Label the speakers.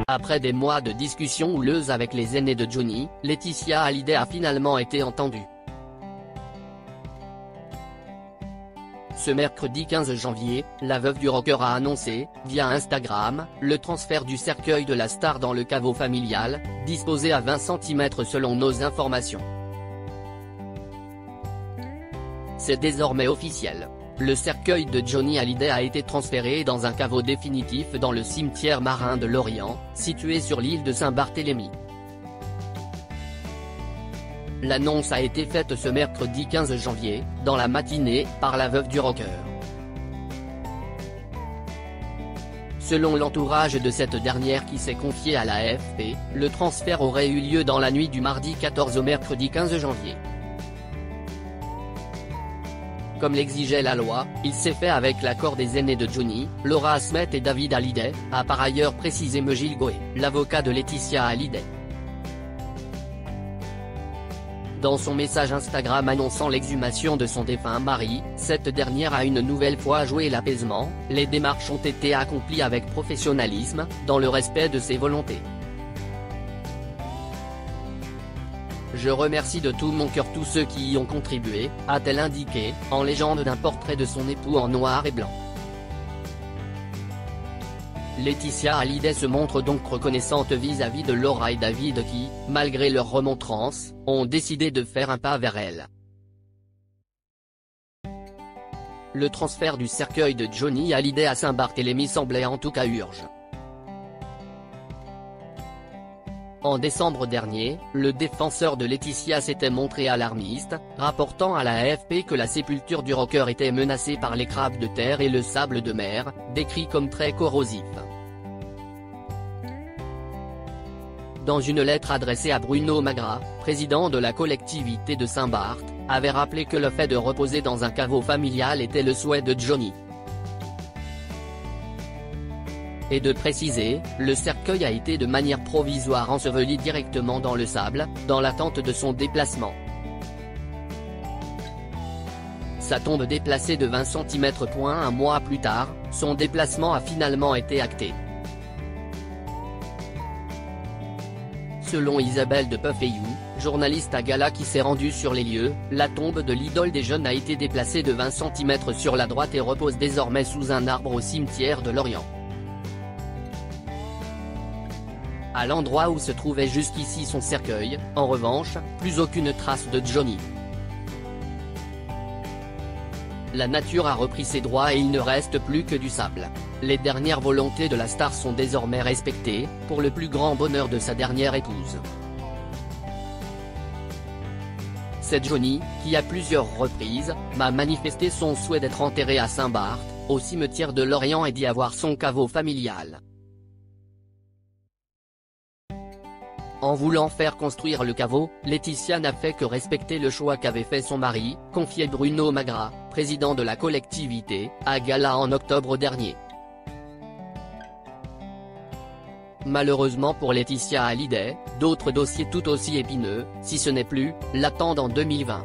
Speaker 1: Après des mois de discussions houleuses avec les aînés de Johnny, Laetitia Hallyday a finalement été entendue. Ce mercredi 15 janvier, la veuve du rocker a annoncé, via Instagram, le transfert du cercueil de la star dans le caveau familial, disposé à 20 cm selon nos informations. C'est désormais officiel. Le cercueil de Johnny Hallyday a été transféré dans un caveau définitif dans le cimetière marin de Lorient, situé sur l'île de Saint-Barthélemy. L'annonce a été faite ce mercredi 15 janvier, dans la matinée, par la veuve du rocker. Selon l'entourage de cette dernière qui s'est confiée à la AFP, le transfert aurait eu lieu dans la nuit du mardi 14 au mercredi 15 janvier. Comme l'exigeait la loi, il s'est fait avec l'accord des aînés de Johnny, Laura Asmet et David Hallyday, a par ailleurs précisé Gilles Goé, l'avocat de Laetitia Hallyday. Dans son message Instagram annonçant l'exhumation de son défunt mari, cette dernière a une nouvelle fois joué l'apaisement. Les démarches ont été accomplies avec professionnalisme, dans le respect de ses volontés. Je remercie de tout mon cœur tous ceux qui y ont contribué, a-t-elle indiqué, en légende d'un portrait de son époux en noir et blanc. Laetitia Hallyday se montre donc reconnaissante vis-à-vis de Laura et David qui, malgré leur remontrance, ont décidé de faire un pas vers elle. Le transfert du cercueil de Johnny Hallyday à Saint-Barthélemy semblait en tout cas urgent. En décembre dernier, le défenseur de Laetitia s'était montré alarmiste, rapportant à la AFP que la sépulture du rocker était menacée par les crabes de terre et le sable de mer, décrits comme très corrosifs. Dans une lettre adressée à Bruno Magras, président de la collectivité de Saint-Barth, avait rappelé que le fait de reposer dans un caveau familial était le souhait de Johnny. Et de préciser, le cercueil a été de manière provisoire enseveli directement dans le sable, dans l'attente de son déplacement. Sa tombe déplacée de 20 cm. Un mois plus tard, son déplacement a finalement été acté. Selon Isabelle de Peufeyou, journaliste à Gala qui s'est rendue sur les lieux, la tombe de l'idole des jeunes a été déplacée de 20 cm sur la droite et repose désormais sous un arbre au cimetière de Lorient. À l'endroit où se trouvait jusqu'ici son cercueil, en revanche, plus aucune trace de Johnny. La nature a repris ses droits et il ne reste plus que du sable. Les dernières volontés de la star sont désormais respectées, pour le plus grand bonheur de sa dernière épouse. C'est Johnny, qui à plusieurs reprises, m'a manifesté son souhait d'être enterré à Saint-Barth, au cimetière de Lorient et d'y avoir son caveau familial. En voulant faire construire le caveau, Laetitia n'a fait que respecter le choix qu'avait fait son mari, confiait Bruno Magras, président de la collectivité, à Gala en octobre dernier. Malheureusement pour Laetitia Hallyday, d'autres dossiers tout aussi épineux, si ce n'est plus, l'attendent en 2020.